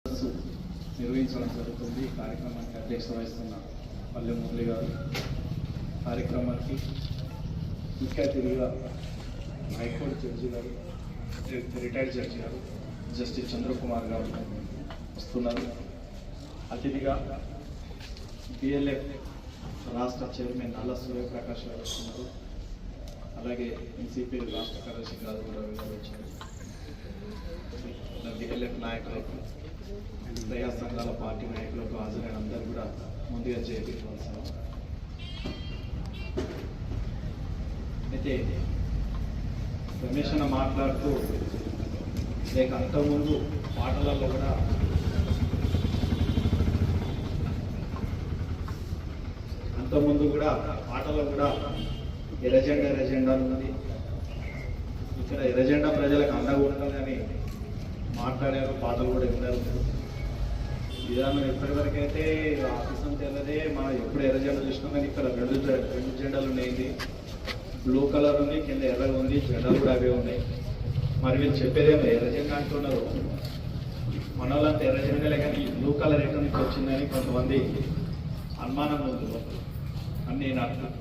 నిర్వహించడం జరుగుతుంది. ఈ కార్యక్రమానికి అధ్యక్షత వహిస్తున్న పల్లె మురళి గారు, కార్యక్రమానికి ముఖ్య అతిథిగా హైకోర్టు జడ్జి గారు, రిటైర్డ్ జడ్జి గారు జస్టిస్ చంద్రకుమార్ గారు వస్తున్నారు. అతిథిగా బిఎల్ఎఫ్ రాష్ట్ర చైర్మన్ నల్ల సూర్యప్రకాష్ గారు వస్తున్నారు. అలాగే ఎన్సిపి రాష్ట్ర కార్యదర్శి గారు వచ్చారు. బిఎల్ఎఫ్ నాయకులకు, ప్రజా సంఘాల పార్టీ నాయకులకు హాజరైన అందరూ కూడా ముందుగా చేయించవలసిన. అయితే రమేష్ అన్న మాట్లాడుతూ లేక అంతకుముందు పాటలలో కూడా పాటలో కూడా ఎర్రజెండా ఉంది, ఇక్కడ ఎర్రజెండా ప్రజలకు అండగా ఉండాలని మాట్లాడారు. పాటలు కూడా విన్నారు. విధానం ఎప్పటివరకైతే ఆఫీస్ అంతా వెళ్ళదే మనం ఎప్పుడు ఎర్రజెండా చూసినాం, కానీ ఇక్కడ రెండు జెండాలు ఉన్నాయి. బ్లూ కలర్ ఉంది, కింద ఎర్రగా ఉంది, జెండాలు కూడా అవే ఉన్నాయి. మరి వీళ్ళు చెప్పేదేమో ఎర్రజెండా అంటున్నారు, మన వాళ్ళంతా ఎర్రజెండాలే, కానీ ఈ బ్లూ కలర్ ఎక్కడి నుంచి వచ్చిందని కొంతమంది అనుమానం ఉంది అని నేను అంటున్నాను.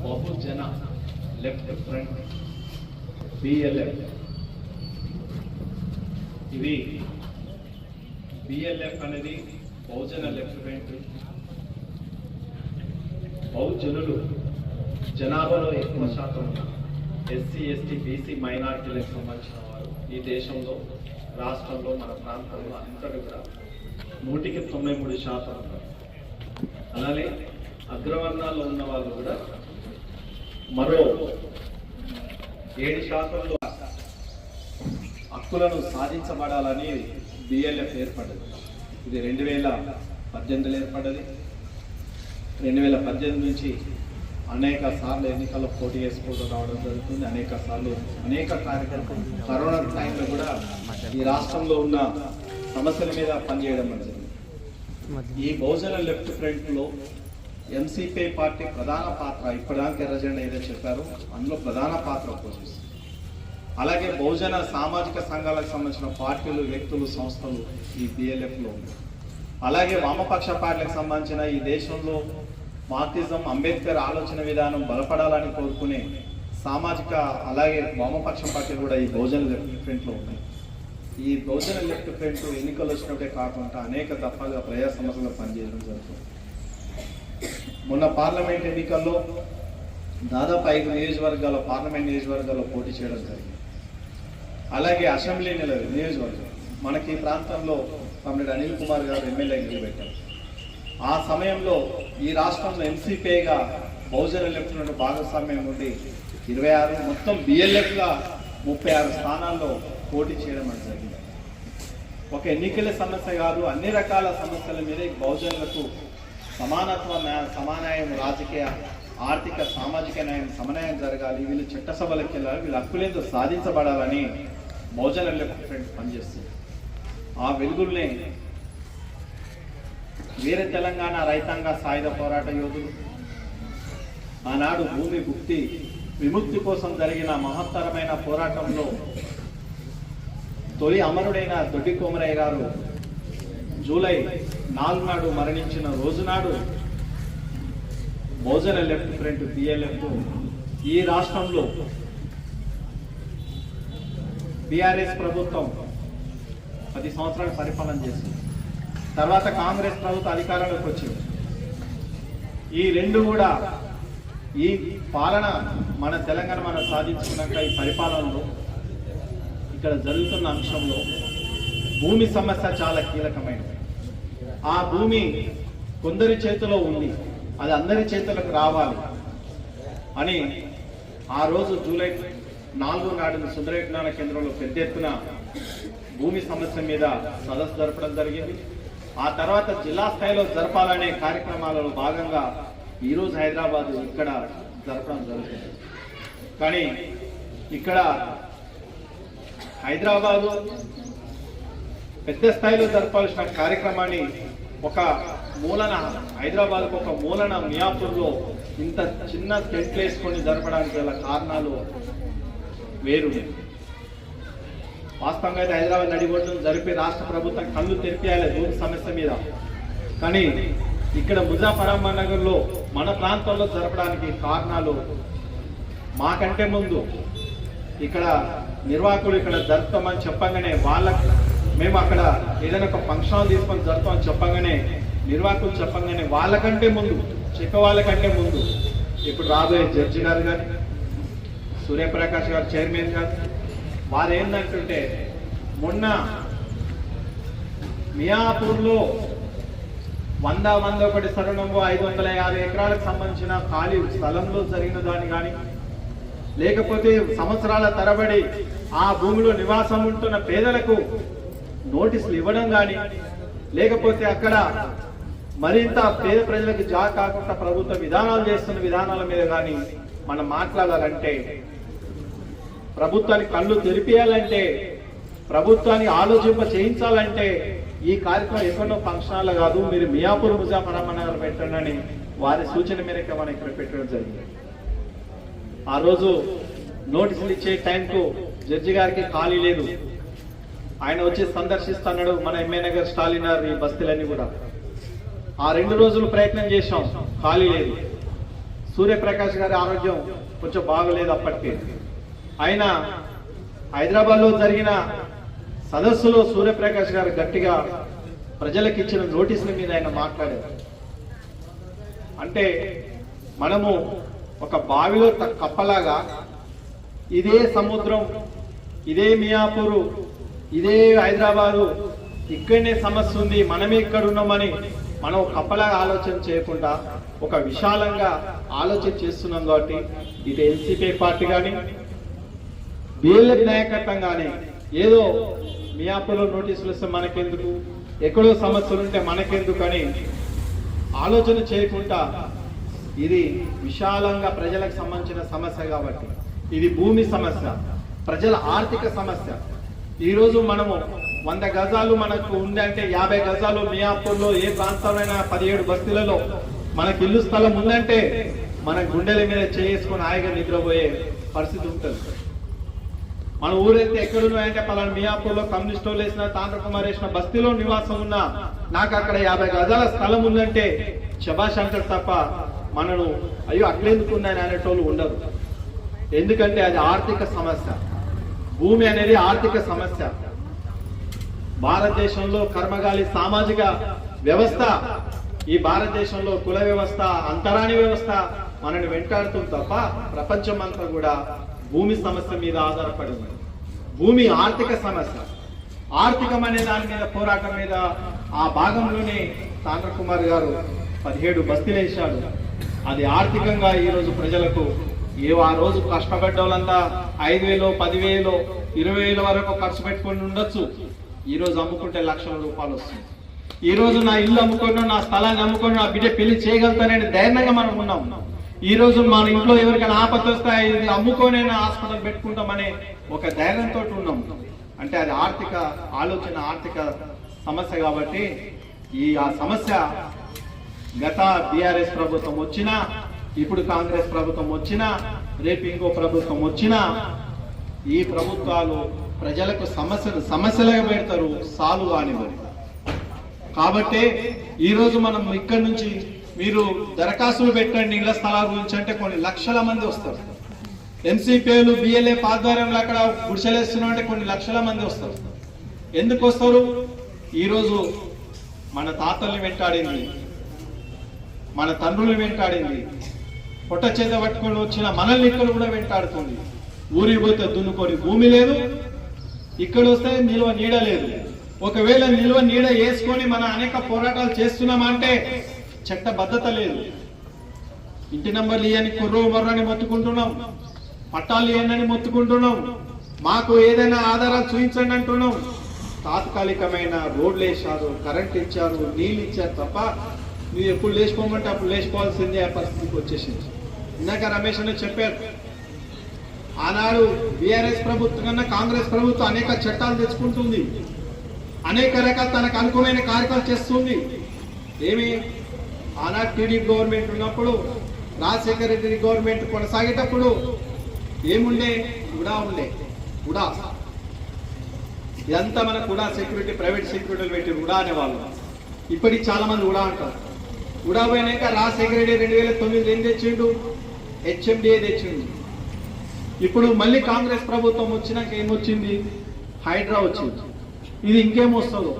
బహుజన లెఫ్ట్ ఫ్రంట్ బిఎల్ఎఫ్, ఇది బిఎల్ఎఫ్ అనేది బహుజన లెఫ్ట్ ఫ్రంట్. బహుజనులు జనాభాలో ఎక్కువ శాతం ఎస్సీ, ఎస్టీ, బీసీ, మైనారిటీలకు సంబంధించిన వారు ఈ దేశంలో, రాష్ట్రంలో, మన ప్రాంతంలో అంతటా కూడా 93% ఉన్నారు. అలానే అగ్రవర్ణాల్లో ఉన్న వాళ్ళు కూడా మరో 7% హక్కులను సాధించబడాలని బిఎల్ఎఫ్ ఏర్పడ్డది. ఇది 2018 ఏర్పడ్డది. 2018 నుంచి అనేక సార్లు ఎన్నికల్లో పోటీ చేసుకుంటూ రావడం జరుగుతుంది. అనేక కార్యక్రమాలు కరోనా టైంలో కూడా ఈ రాష్ట్రంలో ఉన్న సమస్యల మీద పనిచేయడం జరిగింది. ఈ బహుజన లెఫ్ట్ ఫ్రంట్లో ఎంసీపీ పార్టీ ప్రధాన పాత్ర, ఇప్పటిదాకా ఎర్రజెండా ఏదో చెప్పారో అందులో ప్రధాన పాత్ర పోషిస్తుంది. అలాగే బహుజన సామాజిక సంఘాలకు సంబంధించిన పార్టీలు, వ్యక్తులు, సంస్థలు ఈ బిఎల్ఎఫ్లో ఉన్నాయి. అలాగే వామపక్ష పార్టీలకు సంబంధించిన ఈ దేశంలో మార్క్సిజం, అంబేద్కర్ ఆలోచన విధానం బలపడాలని కోరుకునే సామాజిక, అలాగే వామపక్ష పార్టీలు కూడా ఈ బహుజన లెఫ్ట్ ఫ్రంట్లో ఉన్నాయి. ఈ బహుజన లెఫ్ట్ ఫ్రంట్ ఎన్నికలు వచ్చినట్టే కాకుండా అనేక దఫాలుగా ప్రజా సమస్యలు పనిచేయడం జరుగుతుంది. మొన్న పార్లమెంట్ ఎన్నికల్లో దాదాపు 5 పార్లమెంట్ నియోజకవర్గాల్లో పోటీ చేయడం జరిగింది. అలాగే అసెంబ్లీ నియోజకవర్గం మనకి ప్రాంతంలో కామ్రేడ్ అనిల్ కుమార్ గారు ఎమ్మెల్యే నిలబెట్టారు. ఆ సమయంలో ఈ రాష్ట్రంలో ఎంసీపీగా బహుజన లెఫ్ట్ నుండి భాగస్వామ్యం ఉండి 26, మొత్తం బిఎల్ఎఫ్గా 36 స్థానాల్లో పోటీ చేయడం అని జరిగింది. ఒక ఎన్నికల సమస్య కాదు, అన్ని రకాల సమస్యల మీద బహుజనులకు సమానత్వం, సమానాయం, రాజకీయ, ఆర్థిక, సామాజిక న్యాయం, సమన్వయం జరగాలి, వీళ్ళు చట్టసభలకు వెళ్ళాలి, వీళ్ళ హక్కులేందో సాధించబడాలని బహుజన లెఫ్ట్ ఫ్రంట్ పనిచేస్తుంది. ఆ వెలుగుల్నే వీర తెలంగాణ రైతాంగ సాయుధ పోరాట యోధులు ఆనాడు భూమి విముక్తి కోసం జరిగిన మహత్తరమైన పోరాటంలో తొలి అమరుడైన దొడ్డి కోమరయ్య గారు జూలై 4 నాడు మరణించిన రోజునాడు బహుజన లెఫ్ట్ ఫ్రంట్ బిఎల్ఎఫ్ ఈ రాష్ట్రంలో బీఆర్ఎస్ ప్రభుత్వం 10 సంవత్సరాలు పరిపాలన చేసింది. తర్వాత కాంగ్రెస్ ప్రభుత్వం అధికారంలోకి వచ్చింది. ఈ రెండు కూడా ఈ పాలన మన తెలంగాణ మనం సాధించుకున్నాక ఈ పరిపాలనలో ఇక్కడ జరుగుతున్న అంశంలో భూమి సమస్య చాలా కీలకమైనది. ఆ భూమి కొందరి చేతిలో ఉంది, అది అందరి చేతులకు రావాలి అని ఆ రోజు జూలై 4 నాడున సుందర విజ్ఞాన కేంద్రంలో పెద్ద ఎత్తున భూమి సమస్య మీద సదస్సు జరపడం జరిగింది. ఆ తర్వాత జిల్లా స్థాయిలో జరపాలనే కార్యక్రమాలలో భాగంగా ఈరోజు హైదరాబాద్ ఇక్కడ జరపడం జరుగుతుంది. కానీ ఇక్కడ హైదరాబాదు పెద్ద స్థాయిలో జరపాల్సిన కార్యక్రమాన్ని ఒక మూలన, హైదరాబాద్కు ఒక మూలన మియాపూర్లో ఇంత చిన్న టెంట్లు వేసుకొని జరపడానికి గల కారణాలు వేరు. వాస్తవంగా అయితే హైదరాబాద్ నడిబొడ్డును జరిపి రాష్ట్ర ప్రభుత్వం కళ్ళు తెరిపియాలి భూమి సమస్య మీద. కానీ ఇక్కడ ముజాఫరాబాద్ నగర్లో మన ప్రాంతంలో జరపడానికి కారణాలు మాకంటే ముందు ఇక్కడ నిర్వాహకులు ఇక్కడ జరుపుతామని చెప్పగానే మేము అక్కడ ఏదైనా ఒక ఫంక్షన్ తీసుకొని జరుపుతామని చెప్పగానే నిర్వాహకులు చెప్పగానే వాళ్ళకంటే ముందు వాళ్ళకంటే ముందు ఇప్పుడు రాబోయే జడ్జి గారు కానీ సూర్యప్రకాష్ గారు చైర్మన్ గారు వారు ఏంటంటుంటే మొన్న మియాపూర్లో 101 సరణంలో 550 ఎకరాలకు సంబంధించిన ఖాళీ స్థలంలో జరిగిన దాన్ని కానీ లేకపోతే సంవత్సరాల తరబడి ఆ భూమిలో నివాసం ఉంటున్న పేదలకు నోటీసులు ఇవ్వడం కానీ లేకపోతే అక్కడ మరింత పేద ప్రజలకు కాకుండా ప్రభుత్వ విధానాలు చేస్తున్న విధానాల మీద కానీ మనం మాట్లాడాలంటే ప్రభుత్వానికి కళ్ళు తెరిపియాలంటే ప్రభుత్వాన్ని ఆలోచింప చేయించాలంటే ఈ కార్యక్రమం ఎక్కడో ఫంక్షనాలు కాదు, మీరు మియాపూర్ ముజాఫరాబాద్ నగర్ పెట్టండి అని వారి సూచన మేరకు మనం ఇక్కడ పెట్టడం జరిగింది. ఆ రోజు నోటీసులు ఇచ్చే టైంకు జడ్జి గారికి ఖాళీ లేదు. ఆయన వచ్చి సందర్శిస్తున్నాడు మన ఎంఏ నగర్ స్టాలినర్ ఈ బస్తీలన్నీ కూడా. ఆ 2 రోజులు ప్రయత్నం చేశాం, ఖాళీ లేదు. సూర్యప్రకాష్ గారి ఆరోగ్యం కొంచెం బాగలేదు అప్పటికే. ఆయన హైదరాబాద్ లో జరిగిన సదస్సులో సూర్యప్రకాష్ గారు గట్టిగా ప్రజలకు ఇచ్చిన నోటీసుల మీద ఆయన మాట్లాడారు. అంటే మనము ఒక బావిలో కప్పలాగా ఇదే సముద్రం, ఇదే మియాపూరు, ఇదే హైదరాబాదు, ఇక్కడనే సమస్య ఉంది, మనమే ఇక్కడ ఉన్నామని మనం కప్పలాగా ఆలోచన చేయకుండా ఒక విశాలంగా ఆలోచన చేస్తున్నాం. కాబట్టి ఇటు ఎన్సీపీ పార్టీ కానీ బిఎల్ఎఫ్ నాయకత్వం కానీ ఏదో మియాపూర్లో నోటీసులు వస్తే మనకెందుకు, ఎక్కడో సమస్యలు ఉంటే మనకెందుకు అని ఆలోచన చేయకుండా ఇది విశాలంగా ప్రజలకు సంబంధించిన సమస్య కాబట్టి ఇది భూమి సమస్య, ప్రజల ఆర్థిక సమస్య. ఈరోజు మనము 100 గజాలు మనకు ఉందంటే 50 గజాలు మియాపూర్లో ఏ ప్రాంతంలో 17 బస్తీలలో మనకు ఇల్లు స్థలం ఉందంటే మన గుండెల మీద చేసుకొని హాయిగా నిద్రపోయే పరిస్థితి ఉంటుంది. మన ఊరైతే ఎక్కడున్నాయంటే పలానా మియాపూర్లో కమ్యూనిస్ట్ వాళ్ళు వేసిన తాండ్రకుమార్ వేసిన బస్తీలో నివాసం ఉన్నా నాకు అక్కడ 50 గజాల స్థలం ఉందంటే శభాష్ అంటారు తప్ప మనను అయ్యో అట్లెందుకు ఉందని అనేటోళ్ళు ఉండరు. ఎందుకంటే అది ఆర్థిక సమస్య, భూమి అనేది ఆర్థిక సమస్య. భారతదేశంలో కర్మగాలి సామాజిక వ్యవస్థ, ఈ భారతదేశంలో కుల వ్యవస్థ, అంతరాణి వ్యవస్థ మనని వెంటాడుతుంది తప్ప ప్రపంచం అంతా కూడా భూమి సమస్య మీద ఆధారపడింది. భూమి ఆర్థిక సమస్య, ఆర్థికం అనే దాని మీద పోరాటం మీద ఆ భాగంలోనే తాండ్రకుమార్ గారు 17 బస్తీలు వేశాడు. అది ఆర్థికంగా ఈ రోజు ప్రజలకు ఆ రోజు కష్టపడ్డ వాళ్ళంతా 5,000, 10,000, 20,000 వరకు ఖర్చు పెట్టుకొని ఉండొచ్చు. ఈ రోజు అమ్ముకుంటే లక్షల రూపాయలు వస్తుంది. ఈ రోజు నా ఇల్లు అమ్ముకున్నా, నా స్థలాన్ని అమ్ముకున్నా, నా బిడ్డ పెళ్లి చేయగలుగుతానని ధైర్యంగా మనం ఉన్నాం. ఈ రోజు మన ఇంట్లో ఎవరికైనా ఆపత్తి వస్తే ఇది అమ్ముకోనైనా హాస్పిటల్ పెట్టుకుంటామనే ఒక ధైర్యంతో ఉన్నాం. అంటే అది ఆర్థిక ఆలోచన, ఆర్థిక సమస్య. కాబట్టి ఆ సమస్య గత బీఆర్ఎస్ ప్రభుత్వం వచ్చినా, ఇప్పుడు కాంగ్రెస్ ప్రభుత్వం వచ్చినా, రేపు ఇంకో ప్రభుత్వం వచ్చినా ఈ ప్రభుత్వాలు ప్రజలకు సమస్యలుగా పెడతారు, సాల్వ్ కానివ్వరు. కాబట్టి ఈ రోజు మనం ఇక్కడి నుంచి మీరు దరఖాస్తులు పెట్టండి ఇళ్ల స్థలాల గురించి అంటే కొన్ని లక్షల మంది వస్తారు. ఎంసీపీలు బిఎల్ఏ ఆధ్వర్యంలో అక్కడ గుడిసెలేస్తున్నాం అంటే కొన్ని లక్షల మంది వస్తారు. ఎందుకు వస్తారు? ఈరోజు మన తాతల్ని వెంటాడింది, మన తండ్రుల్ని వెంటాడింది, పొట్ట చేత పట్టుకొని వచ్చిన మనల్ని ఇక్కడ కూడా వెంటాడుతుంది. ఊరికి పోతే దున్నుకొని భూమి లేదు, ఇక్కడ వస్తే నిల్వ నీడ లేదు. ఒకవేళ నిల్వ నీడ వేసుకొని మన అనేక పోరాటాలు చేస్తున్నామంటే చట్టబద్ధత లేదు. ఇంటి నంబర్లు ఇవని కుర్రో మర్రని మొత్తుకుంటున్నాం, పట్టాలు ఇవన్నీ మొత్తుకుంటున్నాం, మాకు ఏదైనా ఆధారాలు చూపించండి అంటున్నాం. తాత్కాలికమైన రోడ్లు వేశారు, కరెంట్ ఇచ్చారు, నీళ్ళు ఇచ్చారు తప్ప నువ్వు ఎప్పుడు లేచిపోమంటే అప్పుడు లేచిపోవాల్సిందే ఆ పరిస్థితికి వచ్చేసింది. ఇందాక రమేష్ అనే చెప్పారు, ఆనాడు బీఆర్ఎస్ ప్రభుత్వం కన్నా కాంగ్రెస్ ప్రభుత్వం అనేక చట్టాలు తెచ్చుకుంటుంది, అనేక రకాల తనకు అనుకూలమైన కార్యక్రమాలు చేస్తుంది. ఏమి ఆనాడు టీడీపీ గవర్నమెంట్ ఉన్నప్పుడు, రాజశేఖర రెడ్డి గవర్నమెంట్ కొనసాగేటప్పుడు ఏముండే? ఉడా ఉండే. ఉడా ఇదంతా మనకు ఉడా సెక్యూరిటీ, ప్రైవేట్ సెక్యూరిటీలు పెట్టి ఉడా అనేవాళ్ళు. ఇప్పటికి చాలా మంది ఉడా అంటారు. ఉడా పోయినాక రాజశేఖర రెడ్డి 2009 ఏం తెచ్చిండు? HMDA తెచ్చిండు. ఇప్పుడు మళ్ళీ కాంగ్రెస్ ప్రభుత్వం వచ్చినాక ఏమొచ్చింది? హైడ్రా వచ్చింది. ఇది ఇంకేమొస్తుందో.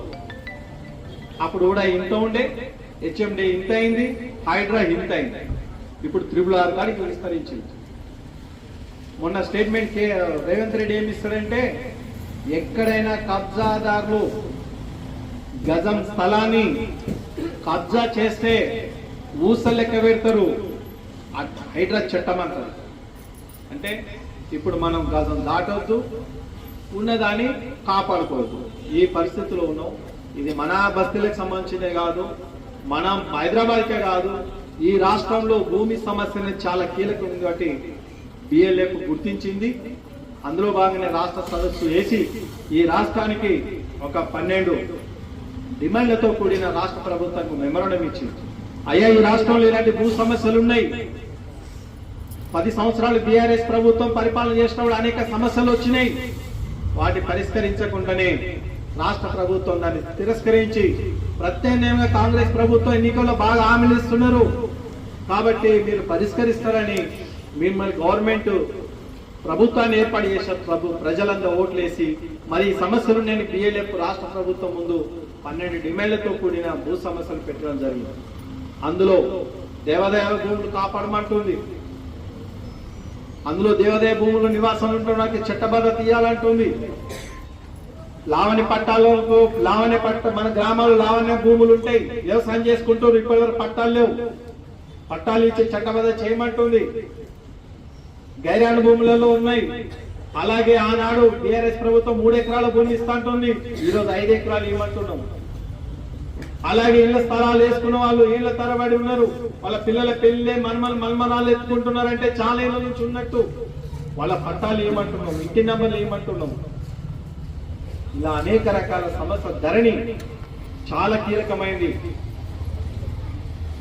అప్పుడు కూడా ఇంత ఉండే, HMDA ఇంత అయింది, హైడ్రా ఇంత అయింది. ఇప్పుడు RRR కాడికి విస్తరించింది. మొన్న స్టేట్మెంట్ రేవంత్ రెడ్డి ఏమి ఇస్తాడంటే, ఎక్కడైనా కబ్జాదారులు గజం స్థలాన్ని కబ్జా చేస్తే ఊసలు లెక్క పెడతారు, హైడ్రా చట్టం అంటారు. అంటే ఇప్పుడు మనం గజం దాటొద్దు, ఉన్నదాన్ని కాపాడుకోవద్దు. ఈ పరిస్థితిలో ఉన్నాం. ఇది మన బస్తీలకు సంబంధించినదే కాదు, మనం హైదరాబాద్కే కాదు, ఈ రాష్ట్రంలో భూమి సమస్య చాలా కీలకం కాబట్టి BLF గుర్తించింది. అందులో భాగంగా రాష్ట్ర సదస్సు వేసి ఈ రాష్ట్రానికి ఒక 12 డిమాండ్లతో కూడిన రాష్ట్ర ప్రభుత్వానికి మెమోరాండం ఇచ్చింది. అయ్యా, ఈ రాష్ట్రంలో ఇలాంటి భూ సమస్యలు ఉన్నాయి. 10 సంవత్సరాలు BRS ప్రభుత్వం పరిపాలన చేసినప్పుడు అనేక సమస్యలు వచ్చినాయి. వాటి పరిష్కరించకుండానే రాష్ట్ర ప్రభుత్వం దాన్ని తిరస్కరించి ప్రత్యామ్నాయంగా కాంగ్రెస్ ప్రభుత్వం ఎన్నికల్లో బాగా హామీలు ఇస్తున్నారు. కాబట్టి మీరు పరిష్కరిస్తారని మిమ్మల్ని గవర్నమెంట్ ప్రభుత్వాన్ని ఏర్పాటు చేసిన ప్రజలంతా ఓట్లేసి మరి ఈ సమస్యలు నేను BLF రాష్ట్ర ప్రభుత్వం ముందు 12 డిమాండ్లతో కూడిన భూ సమస్యలు పెట్టడం జరిగింది. అందులో దేవాదాయ భూములు కాపాడమంటుంది. అందులో దేవాదాయ భూములు నివాసం ఉంటున్నాకి చట్టబద్ధత ఇవ్వాలంటుంది. లావణ్య పట్టాలు, మన గ్రామాల్లో లావణ్య భూములు ఉంటాయి, వ్యవసాయం చేసుకుంటారు, ఇప్పటివరకు పట్టాలు లేవు. పట్టాలు ఇచ్చి చట్టబద్ధత చేయమంటుంది. గైరాను భూములలో ఉన్నాయి. అలాగే ఆనాడు BRS ప్రభుత్వం 3 ఎకరాల భూమి ఇస్తా అంటుంది, ఈరోజు 5 ఎకరాలు ఇవ్వమంటున్నాం. అలాగే ఇళ్ల స్థలాలు వేసుకున్న వాళ్ళు ఇళ్ల తరబడి ఉన్నారు. వాళ్ళ పిల్లల పెళ్లి మల్మనాలు ఎత్తుకుంటున్నారంటే చాలా ఏళ్ళ నుంచి ఉన్నట్టు వాళ్ళ పట్టాలు ఇవ్వమంటున్నాం, ఇంటి నెంబర్లు ఇవ్వమంటున్నాం. ఇలా అనేక రకాల సమస్య. ధరణి చాలా కీలకమైంది.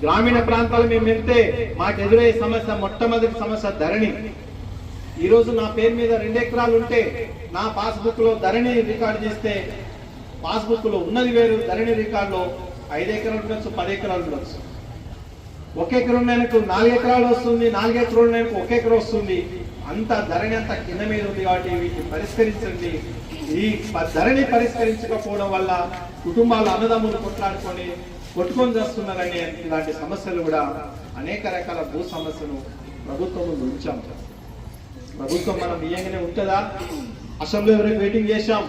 గ్రామీణ ప్రాంతాలు మేము వెళ్తే మాకు ఎదురయ్యే సమస్య, మొట్టమొదటి సమస్య ధరణి. ఈరోజు నా పేరు మీద 2 ఎకరాలు ఉంటే నా పాస్బుక్ లో ధరణి రికార్డు చేస్తే పాస్బుక్ లో ఉన్నది వేరు, ధరణి రికార్డులో 5 ఎకరాలు ఉండొచ్చు, 10 ఎకరాలు ఉండొచ్చు. 1 ఎకరం ఉన్నకు 4 ఎకరాలు వస్తుంది, 4 ఎకరాలు ఉన్నకు 1 ఎకరం వస్తుంది. అంత ధరణి అంత కింద మీద ఉంది. కాబట్టి వీటిని పరిష్కరించండి. ఈ ధరణి పరిష్కరించకపోవడం వల్ల కుటుంబాలు అన్నదమ్ములు కొట్టుకొని చేస్తున్నారని ఇలాంటి సమస్యలు కూడా అనేక రకాల భూ సమస్యలు ప్రభుత్వం ముందు ఉంచాం. ప్రభుత్వం మనం బియ్యంగానే ఉంటుందా? అసెంబ్లీ వరకు వెయిటింగ్ చేశాం.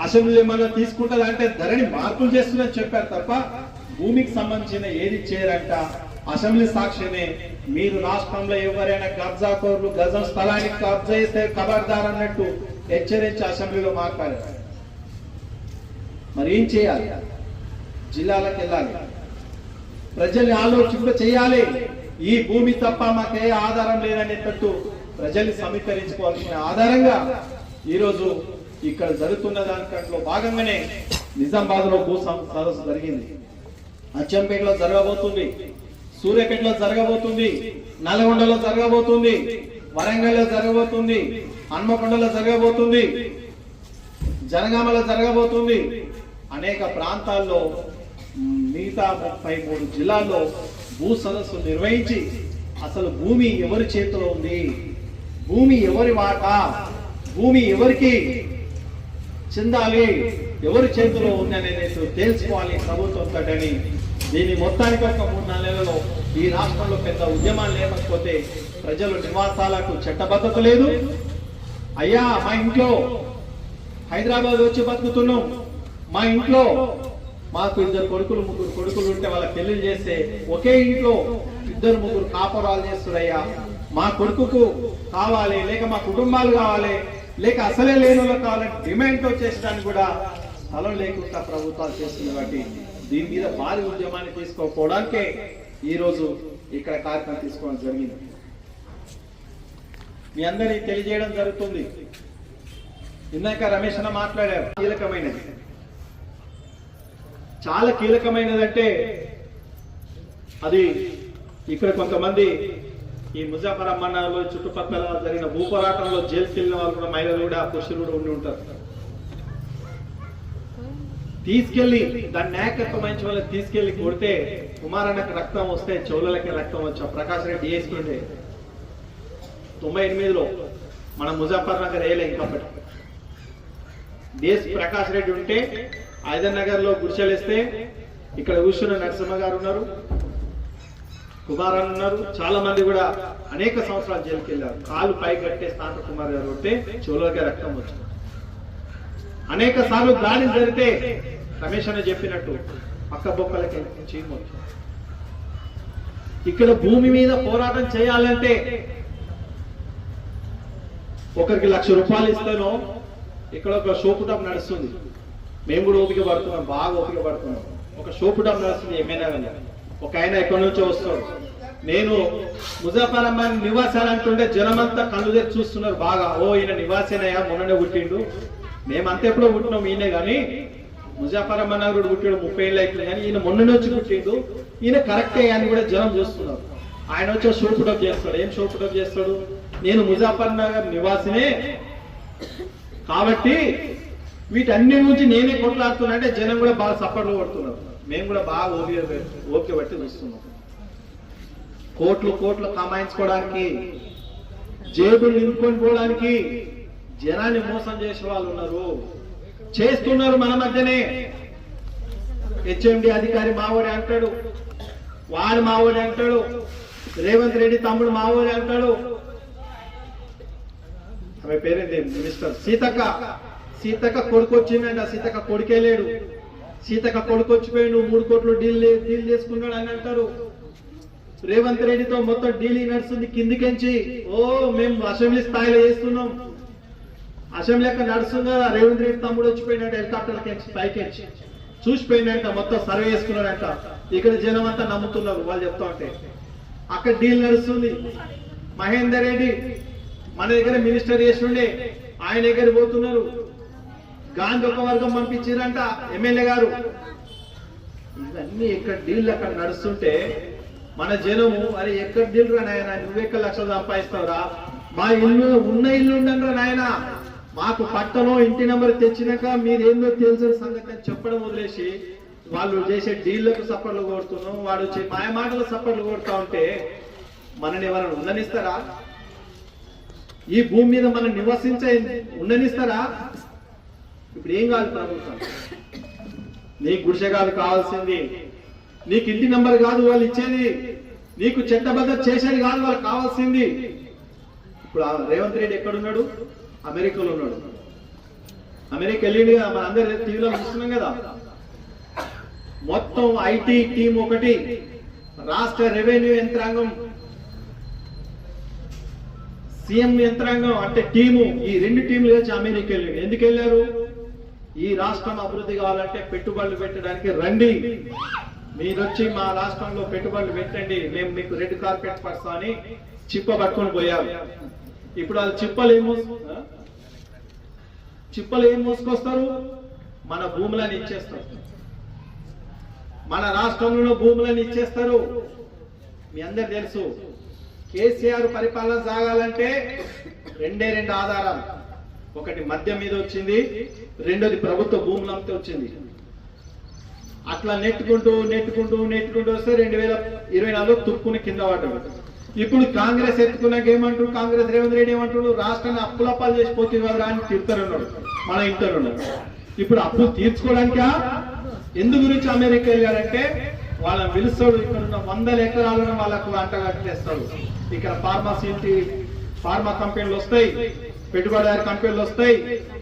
అసెంబ్లీ ఏమన్నా తీసుకుంటుందా అంటే ధరణి మార్పులు చేస్తుందని చెప్పారు తప్ప భూమికి సంబంధించిన ఏది చేయరంట. అసెంబ్లీ సాక్షినే మీరు రాష్ట్రంలో ఎవరైనా కబ్జాకోర్లు గజం స్థలానికి కబ్జా చేస్తే ఖబర్దార్ అన్నట్టు హెచ్చరించి అసెంబ్లీలో మాట్లాడారు. మరి ఏం చేయాలి? జిల్లాలకు వెళ్ళాలి, ప్రజల్ని ఆలోచింప చేయాలి. ఈ భూమి తప్ప మాకే ఆధారం లేదనేటట్టు ప్రజల్ని సమీకరించుకోవాల్సిన ఆధారంగా ఈరోజు ఇక్కడ జరుగుతున్న దాంట్లో భాగంగానే నిజామాబాద్ లో భూ సదస్సు జరిగింది. అచ్చంపేటలో జరగబోతుంది, సూర్యాపేటలో జరగబోతుంది, నల్గొండలో జరగబోతుంది, వరంగల్లో జరగబోతుంది, హన్మకొండలో జరగబోతుంది, జనగామలో జరగబోతుంది. అనేక ప్రాంతాల్లో మిగతా 33 జిల్లాల్లో భూ సదస్సు నిర్వహించి అసలు భూమి ఎవరి చేతిలో ఉంది, భూమి ఎవరి వాటా, భూమి ఎవరికి చెందాలి, ఎవరి చేతిలో ఉంది అనేది తెలుసుకోవాలి ప్రభుత్వం తోటని. దీని మొత్తానికి ఒక 3-4 నెలలలో ఈ రాష్ట్రంలో పెద్ద ఉద్యమాలు లేకపోతే ప్రజలు నివాసాలకు చట్టబద్ధత లేదు. అయ్యా, మా ఇంట్లో హైదరాబాద్ వచ్చి బతుకుతున్నాం, మా ఇంట్లో మాకు 2 కొడుకులు 3 కొడుకులు ఉంటే వాళ్ళ పెళ్లిళ్ళు చేస్తే ఒకే ఇంట్లో 2-3 కాపురాలు చేస్తున్నారయ్యా. మా కొడుకుకు కావాలి, లేక మా కుటుంబాలు కావాలి, లేక అసలే లేని వాళ్ళకి కావాలని డిమాండ్తో చేసడానికి కూడా స్థలం లేకుండా ప్రభుత్వాలు చేస్తుంది. కాబట్టి దీని మీద భారీ ఉద్యమాన్ని తీసుకోకపోవడానికే ఈరోజు ఇక్కడ కార్యక్రమం తీసుకోవడం జరిగింది. మీ అందరికీ తెలియజేయడం జరుగుతుంది. ఇందాక రమేష్ అన్న మాట్లాడారు, కీలకమైనది, చాలా కీలకమైనదంటే అది ఇక్కడ కొంతమంది ఈ ముజాఫర్ అమ్మన్నలో చుట్టుపక్కల జరిగిన భూ పోరాటంలో జైలుకి వెళ్ళిన వాళ్ళు కూడా, మహిళలు కూడా, పురుషులు కూడా ఉండి ఉంటారు. తీసుకెళ్లి దాని నాయకత్వం మంచి వాళ్ళకి తీసుకెళ్లి కొడితే కుమారన్నకు రక్తం వస్తే చౌలలకి రక్తం వచ్చా. ప్రకాష్ రెడ్డి వేసుకుంటే 98లో మన ముజఫర్ నగర్ వేయలే ఇంకప్పటి డిఎస్ ప్రకాష్ రెడ్డి ఉంటే ఐదర్ నగర్ లో గుడిసెలేస్తే ఇక్కడ కూర్చున్న నరసింహ గారు ఉన్నారు, కుమారన్ ఉన్నారు, చాలా మంది కూడా అనేక సంవత్సరాలు జైలుకి వెళ్ళారు. కాలు పై కట్టే స్థాన కుమార్ గారు ఉంటే చౌలకి రక్తం వచ్చింది. అనేక సార్లు దాడి జరిగితే రమేష్ అని చెప్పినట్టు పక్క బొక్కలకి చీము వచ్చింది. ఇక్కడ భూమి మీద పోరాటం చేయాలంటే ఒకరికి ₹1,00,000 ఇస్తాను. ఇక్కడ ఒక షోపుటం నడుస్తుంది, మేము కూడా ఓపిక పడుతున్నాం, బాగా ఓపిక పడుతున్నాం. ఒక షోపుటం నడుస్తుంది ఏమైనా కానీ. ఒక ఆయన ఎక్కడి నుంచో వస్తాడు, నేను ముజఫరాబాద్ నివాసాలు అంటుంటే జనమంతా కళ్ళు తెచ్చి చూస్తున్నారు బాగా. ఓ ఈయన నివాసేనయ్యా, మొన్ననే పుట్టిండు, మేమంతా ఎప్పుడో పుట్టినాం ఈయన కానీ. ముజఫరాబాద్ నగరుడు పుట్టిడు 30 ఏళ్ళు అవుతుంది కానీ ఈయన మొన్న వచ్చి పుట్టిండు, ఈయన కరెక్టే అని కూడా జనం చూస్తున్నారు. ఆయన వచ్చి షోపుటప్ చేస్తాడు. ఏం షోపుటప్ చేస్తాడు? నేను ముజఫర్ నగర్ నివాసినే కాబట్టి వీటన్ని నుంచి నేనే కొట్లాడుతున్నా అంటే జనం కూడా బాగా సపోర్ట్లు కొడుతున్నారు. మేము కూడా బాగా ఓకే బట్టి చూస్తున్నాం. కోట్లు కమాయించుకోవడానికి, జేబులు నింపుకొని పోవడానికి జనాన్ని మోసం చేసే వాళ్ళు ఉన్నారు, చేస్తున్నారు మన మధ్యనే. హెచ్ఎండి అధికారి మావోడే అంటాడు, వాడు మావోడే అంటాడు, రేవంత్ రెడ్డి తమ్ముడు మావోడే అంటాడు. ఆమె పేరేంటి మినిస్టర్ సీతక్క కొడుకు వచ్చిందంట, సీతక్క కొడుకే లేడు. సీతక్క కొడుకు వచ్చిపోయి 3 కోట్లు డీల్ చేసుకున్నాడు అని అంటారు. రేవంత్ రెడ్డితో మొత్తం డీలింగ్ నడుస్తుంది కిందికెంచి. మేము అసెంబ్లీ స్థాయిలో చేస్తున్నాం, అసెంబ్లీ అక్కడ నడుస్తుందా. రేవంత్ రెడ్డి తమ్ముడు వచ్చిపోయినట్టు హెలికాప్టర్లకి పైకెంచి చూసిపోయినట్ట, మొత్తం సర్వే చేసుకున్నాడంట. ఇక్కడ జనం అంతా నమ్ముతున్నారు వాళ్ళు చెప్తా ఉంటే. అక్కడ డీల్ నడుస్తుంది. మహేందర్ రెడ్డి మన దగ్గర మినిస్టర్ చేస్తుండే, ఆయన దగ్గర పోతున్నారు. గాంధీ ఒక వర్గం పంపించారంట ఎమ్మెల్యే గారు. ఇవన్నీ ఎక్కడ డీల్ అక్కడ నడుస్తుంటే మన జనము అరే ఎక్కడ డీల్ రా నాయన, నువ్వెక్కడ లక్షలు సంపాదిస్తావురా, మా ఇల్లు ఉన్న ఇల్లు ఉండరా నాయన, మాకు పట్టణం ఇంటి నెంబర్ తెచ్చినాక మీరేందో తెలిసిన సంగతి అని చెప్పడం వదిలేసి వాళ్ళు చేసే డీళ్లకు సప్పర్లు కొడుతున్నాం. వాడు మాయ మాటలు సప్పర్లు కొడుతూ ఉంటే మనని ఎవరైనా ఉండనిస్తారా? ఈ భూమి మీద మనం నివసించే ఉండనిస్తారా? ఇప్పుడు ఏం కాదు ప్రభుత్వం, నీకు గుడిసె కాదు కావాల్సింది, నీకు ఇంటి నంబర్ కాదు వాళ్ళు ఇచ్చేది, నీకు చట్టబద్ధత చేసేది కాదు వాళ్ళు కావాల్సింది. ఇప్పుడు రేవంత్ రెడ్డి ఎక్కడున్నాడు? అమెరికాలో ఉన్నాడు. అమెరికా వెళ్ళింది కదా, మన అందరు టీవీలో చూస్తున్నాం కదా. మొత్తం ఐటీ టీం ఒకటి, రాష్ట్ర రెవెన్యూ యంత్రాంగం, సీఎం యంత్రాంగం అంటే టీము, ఈ 2 టీంలు వచ్చి అమెరికా వెళ్ళింది. ఎందుకు వెళ్ళారు? ఈ రాష్ట్రం అభివృద్ధి కావాలంటే పెట్టుబడులు పెట్టడానికి రండి, మీరు వచ్చి మా రాష్ట్రంలో పెట్టుబడులు పెట్టండి, మేము మీకు రెడ్ కార్పెట్ పడతా అని చిప్ప పట్టుకొని పోయారు. ఇప్పుడు వాళ్ళు చిప్పలు ఏం మోసుకొస్తారు? మన భూములను ఇచ్చేస్తారు, మన రాష్ట్రంలో భూములను ఇచ్చేస్తారు. మీ అందరు తెలుసు, కేసీఆర్ పరిపాలన సాగాలంటే 2 ఆధారాలు. ఒకటి మద్యం మీద వచ్చింది, రెండోది ప్రభుత్వ భూములంతా వచ్చింది. అట్లా నెట్టుకుంటూ వస్తే 2024 తుప్పుని కింద పడ్డాడు. ఇప్పుడు కాంగ్రెస్ ఎత్తుకున్నాక ఏమంటారు? కాంగ్రెస్ రేవంత్ రెడ్డి ఏమంటాడు? రాష్ట్రాన్ని అప్పులప్పాలు చేసిపోతుంది కదా అని తిరుతారన్నాడు మన ఇంటర్. ఇప్పుడు అప్పులు తీర్చుకోవడానికా? ఎందు గురించి అమెరికా వెళ్ళారంటే వాళ్ళని పిలుస్తాడు, ఇక్కడ ఉన్న 100 ఎకరాలను వాళ్ళకు అంటగట్టేస్తాడు. ఇక్కడ ఫార్మా కంపెనీలు వస్తాయి, పెట్టుబడిదారు కంపెనీలు వస్తాయి,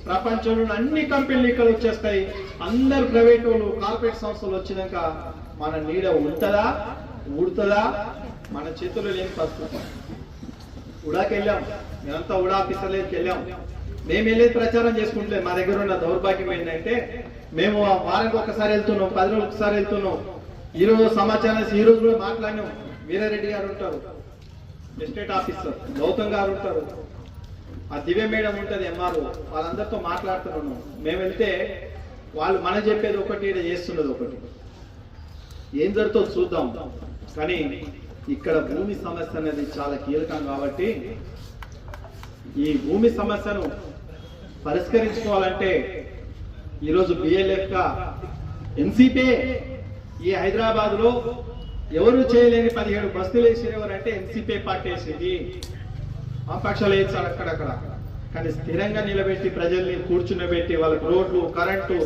ప్రపంచంలో అన్ని కంపెనీలు ఇక్కడ వచ్చేస్తాయి. అందరు ప్రైవేట్ వాళ్ళు, కార్పొరేట్ సంస్థలు వచ్చినాక మన నీడ ఉంటుందా ఊడుతుందా? మన చేతుల్లో లేని పరిస్థితి. ఉడాకి వెళ్ళాం, మేమంతా ఉడా ఆఫీసర్లకి వెళ్ళాం. మేము వెళ్ళేది ప్రచారం చేసుకుంటే మా దగ్గర ఉన్న దౌర్భాగ్యం ఏంటంటే మేము వారానికి ఒకసారి వెళ్తున్నాం, 10 రోజులకు ఒకసారి వెళ్తున్నాం. ఈ రోజు సమాచారం ఈ రోజు కూడా మాట్లాడినాం. వీరారెడ్డి గారు ఉంటారు, ఎస్టేట్ ఆఫీసర్, గౌతమ్ గారు ఉంటారు, ఆ దివ్య మేడం ఉంటుంది ఎంఆర్ఓ, వాళ్ళందరితో మాట్లాడుతున్నాం. మేము వెళ్తే వాళ్ళు మనం చెప్పేది ఒకటి, చేస్తున్నది ఒకటి. ఏం జరుగుతుందో చూద్దాం. కానీ ఇక్కడ భూమి సమస్య అనేది చాలా కీలకం కాబట్టి ఈ భూమి సమస్యను పరిష్కరించుకోవాలంటే ఈరోజు బిఎల్ఎఫ్ గా ఎన్సీపీ ఈ హైదరాబాద్లో ఎవరు చేయలేని 17 బస్తీలు వేసిన ఎవరంటే ఎన్సీపీ పార్టీ వేసింది. పక్షాలు వేసాడు అక్కడక్కడ, కానీ స్థిరంగా నిలబెట్టి ప్రజల్ని కూర్చున్నబెట్టి వాళ్ళకి రోడ్లు, కరెంటు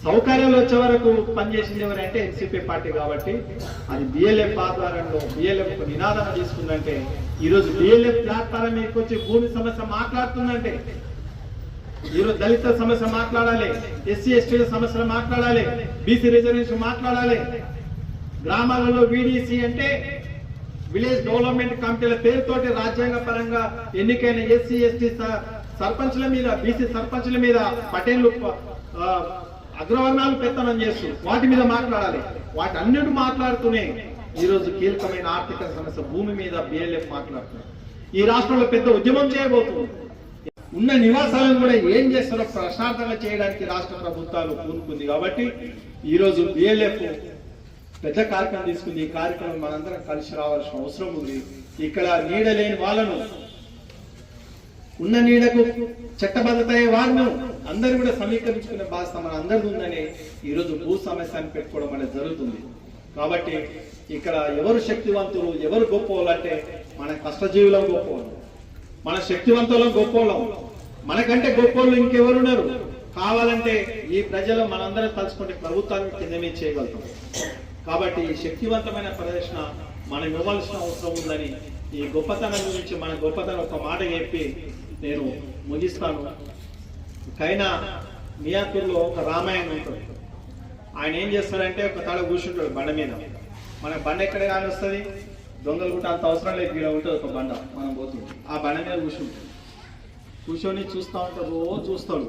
సౌకర్యాలు వచ్చే వరకు పనిచేసింది ఎవరంటే ఎన్సీపీ పార్టీ. కాబట్టి అది బిఎల్ఎఫ్ ఆధ్వర్యంలో బిఎల్ఎఫ్ నినాదం తీసుకుందంటే, ఈరోజు బిఎల్ఎఫ్ ప్లాట్ఫారం మీకు వచ్చి భూమి సమస్య మాట్లాడుతుందంటే, ఈరోజు దళిత సమస్య మాట్లాడాలి, ఎస్సీ ఎస్టీల సమస్యలు మాట్లాడాలి, బీసీ రిజర్వేషన్ మాట్లాడాలి. గ్రామాలలో వీడీసీ అంటే విలేజ్ డెవలప్మెంట్ కమిటీల పేరుతోటి రాజ్యాంగ పరంగా ఎన్నికైన ఎస్సీ ఎస్టీ సర్పంచ్ల మీద, బీసీ సర్పంచ్ల మీద పటేళ్లు అగ్రవర్ణాలు పెత్తనం చేస్తూ వాటి మీద మాట్లాడాలి. వాటి అన్నిటి మాట్లాడుతూనే ఈరోజు కీలకమైన ఆర్థిక సమస్య భూమి మీద బిఎల్ఎఫ్ మాట్లాడుతున్నారు. ఈ రాష్ట్రంలో పెద్ద ఉద్యమం చేయబోతుంది. ఉన్న నివాసాలను కూడా ఏం చేస్తారో ప్రశాంతంగా చేయడానికి రాష్ట్ర ప్రభుత్వాలు పూనుకుంది. కాబట్టి ఈరోజు బిఎల్ఎఫ్ పెద్ద కార్యక్రమం తీసుకుంది. ఈ కార్యక్రమం మనందరం కలిసి రావాల్సిన అవసరం ఉంది. ఇక్కడ నీడ లేని వాళ్ళను, ఉన్న నీడకు చట్టబద్ధత అయ్యే వారిని అందరూ కూడా సమీకరించుకునే బాధ్యత మన అందరిది ఉందని ఈరోజు భూ సమస్యను పెట్టుకోవడం అనేది జరుగుతుంది. కాబట్టి ఇక్కడ ఎవరు శక్తివంతులు, ఎవరు గొప్పవాళ్ళు అంటే మన కష్టజీవులం గొప్పవాళ్ళు, మన శక్తివంతులం గొప్పవాళ్ళం. మనకంటే గొప్పవాళ్ళు ఇంకెవరున్నారు? కావాలంటే ఈ ప్రజలు మనందరం తలుచుకుంటే ప్రభుత్వానికి కిందమే చేయగలుగుతాం. కాబట్టి ఈ శక్తివంతమైన ప్రదర్శన మనం ఇవ్వాల్సిన అవసరం ఉందని, ఈ గొప్పతనం గురించి మన గొప్పతనం ఒక మాట చెప్పి నేను ముగిస్తాను. కైనా మియాపూర్లో ఒక రామాయణం ఉంటుంది. ఆయన ఏం చేస్తారంటే ఒక తాడ కూర్చుంటాడు బండ మీద. మన బండ ఎక్కడ కానీ వస్తుంది, దొంగలు కూడా అంత అవసరం లేదు, ఇక్కడ ఉంటుంది ఒక బండ, మనం పోతుంది ఆ బండ మీద కూర్చొని చూస్తూ ఉంటాడు, రోజు చూస్తాడు.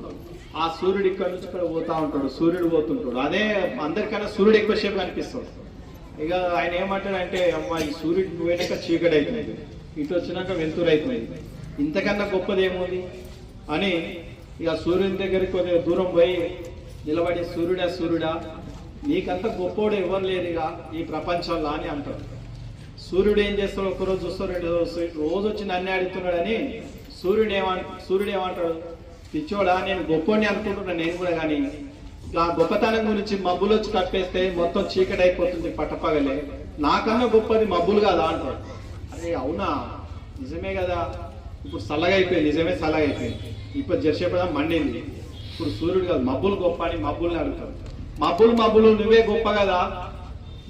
ఆ సూర్యుడు ఇక్కడ నుంచి ఇక్కడ పోతా ఉంటాడు, సూర్యుడు పోతుంటాడు. అదే అందరికన్నా సూర్యుడు ఎక్కువసేపు కనిపిస్తాడు. ఇక ఆయన ఏమంటాడంటే, అమ్మ ఈ సూర్యుడు పోయినాక చీకటి అవుతుంది, ఇటు వచ్చినాక వెలుతురు అవుతుంది, ఇంతకన్నా గొప్పది ఏముంది అని ఇక సూర్యుని దగ్గరికి కొద్దిగా దూరం పోయి నిలబడి, సూర్యుడా నీకంత గొప్పోడు ఎవరు లేరు ఇక ఈ ప్రపంచంలో అని అంటాడు. సూర్యుడు ఏం చేస్తాడు, ఒకరోజు చూస్తాడు, రోజు వచ్చి నన్ను అడుగుతున్నాడని సూర్యుడు ఏమంటాడు, పిచ్చోడా నేను గొప్పోడిని అనుకుంటున్నాను నేను కూడా, కానీ ఆ గొప్పతనం గురించి మబ్బులు వచ్చి కప్పేస్తే మొత్తం చీకటి అయిపోతుంది పట్టపగలే, నాకన్నా గొప్పది మబ్బులు కదా అంటాడు. అరే అవునా, నిజమే కదా, ఇప్పుడు చల్లగా అయిపోయింది, నిజమే చల్లగా అయిపోయింది, ఇప్పుడు జర్సేపడా మండింది, ఇప్పుడు సూర్యుడు కాదు మబ్బులు గొప్ప అని మబ్బుల్ని అడుగుతాడు. మబ్బులు నువ్వే గొప్ప కదా,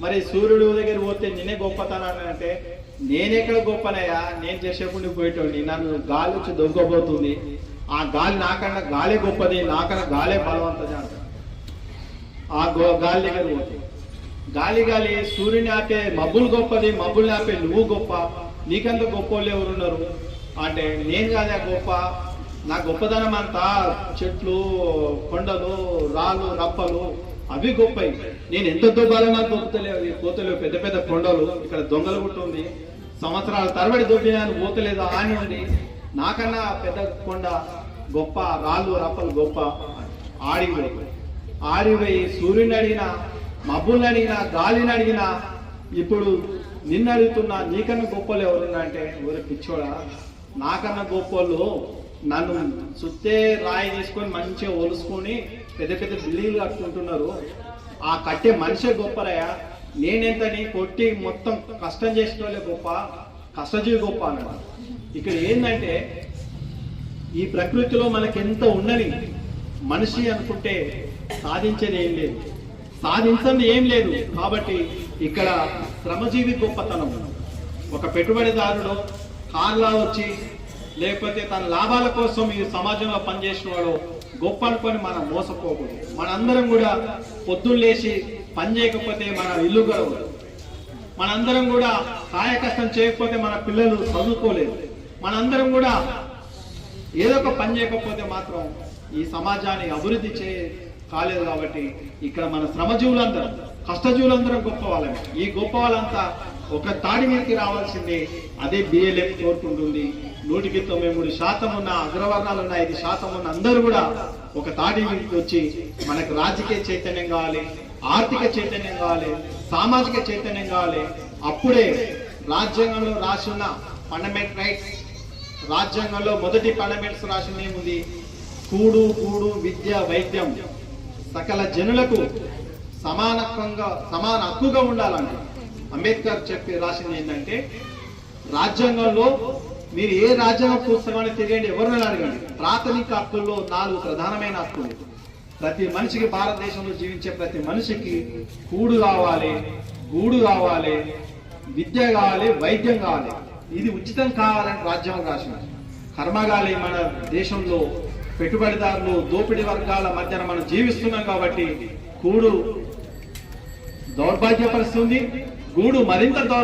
మరి సూర్యుడు దగ్గర పోతే నేనే గొప్పతనాన్ని అంటే, నేనెక్కడ గొప్పనయ్యా, నేను చేసేప్పుడు నువ్వు పోయేటోండి, నన్ను గాలి వచ్చి దొంగపోతుంది, ఆ గాలి నాకన్నా గాలే గొప్పది, నాకన్నా గాలే బలవంతది అంట. ఆ గాలి దగ్గర పోతే గాలి సూర్యుని ఆపే మబ్బులు గొప్పది, మబ్బుల్ని ఆపే నువ్వు గొప్ప, నీకంత గొప్ప వాళ్ళు ఎవరున్నారు అంటే, నేను కాదా గొప్ప, నా గొప్పదనం అంతా చెట్లు, కొండలు, రాళ్ళు, రప్పలు అవి గొప్పవి. నేను ఎంత దొబ్బాలన్నా దొబ్బుతలేవు, పోతలేవు పెద్ద పెద్ద కొండలు, ఇక్కడ దొంగలు గుట్టుంది, సంవత్సరాల తరబడి దొబ్బినాను పోతలేదు ఆని ఉంది, నాకన్నా పెద్ద కొండ గొప్ప, రాళ్ళు రప్పలు గొప్ప. ఆడిపోయి సూర్యుని అడిగినా, మబ్బుల్ని అడిగినా, గాలిని అడిగినా, ఇప్పుడు నిన్ను అడుగుతున్నా నీకన్నా గొప్పలు ఎవరున్నా అంటే, ఎవరు పిచ్చోడా, నాకన్నా గొప్పలు నన్ను చుట్టే రాయి తీసుకొని మంచిగా ఒలుసుకొని పెద్ద పెద్ద బిల్డింగ్లు కట్టుకుంటున్నారు, ఆ కట్టే మనిషే గొప్పరయ్యా, నేనెంతని కొట్టి మొత్తం కష్టం చేసిన వాళ్ళే గొప్ప, కష్టజీవి గొప్ప అన్నమాట. ఇక్కడ ఏంటంటే ఈ ప్రకృతిలో మనకి ఎంత ఉన్నది, మనిషి అనుకుంటే సాధించేది ఏం లేదు, సాధించండి ఏం లేదు. కాబట్టి ఇక్కడ శ్రమజీవి గొప్పతనం. ఒక పెట్టుబడిదారుడు కార్లా వచ్చి లేకపోతే తన లాభాల కోసం ఈ సమాజంలో పనిచేసిన వాడు గొప్ప అనుకొని మనం మోసపోకూడదు. మనందరం కూడా పొద్దున్న లేచి పని చేయకపోతే మన ఇల్లు గడవదు, మనందరం కూడా కాయ కష్టం చేయకపోతే మన పిల్లలు చదువుకోలేదు, మనందరం కూడా ఏదో ఒక పని చేయకపోతే మాత్రం ఈ సమాజాన్ని అభివృద్ధి కాలేదు. కాబట్టి ఇక్కడ మన శ్రమజీవులందరం, కష్టజీవులందరం గొప్ప వాళ్ళని, ఈ గొప్ప వాళ్ళంతా ఒక తాడి మీదకి రావాల్సిందే. అదే బిఎల్ఎఫ్ కోరుకుంటుంది. 193% ఉన్న అగ్రవర్ణాలు ఉన్న 5% ఉన్న అందరూ కూడా ఒక తాడి మీదకి వచ్చి మనకు రాజకీయ చైతన్యం కావాలి, ఆర్థిక చైతన్యం కావాలి, సామాజిక చైతన్యం కావాలి. అప్పుడే రాజ్యాంగంలో రాసి ఉన్న ఫండమెంటల్ రైట్స్, రాజ్యాంగంలో మొదటి ఫండమెంటల్స్ రాసింది ఏముంది, కూడు విద్య వైద్యం సకల జనులకు సమాన హక్కుగా ఉండాలంట. అంబేద్కర్ చెప్పి రాసింది ఏంటంటే, రాజ్యాంగంలో మీరు ఏ రాజ్యాంగ పుస్తకాన్ని తిరిగండి, ఎవరిని అడగండి, ప్రాథమిక హక్కుల్లో 4 ప్రధానమైన హక్కులు. ప్రతి మనిషికి, భారతదేశంలో జీవించే ప్రతి మనిషికి కూడు కావాలి, గూడు కావాలి, విద్య కావాలి, వైద్యం కావాలి. ఇది ఉచితం కావాలని రాజ్యాంగం రాసిన. కర్మగాలి మన దేశంలో పెట్టుబడిదారులు, దోపిడీ వర్గాల మధ్యన మనం జీవిస్తున్నాం కాబట్టి కూడు దౌర్భాగ్యపరుస్తుంది, గూడు మరింత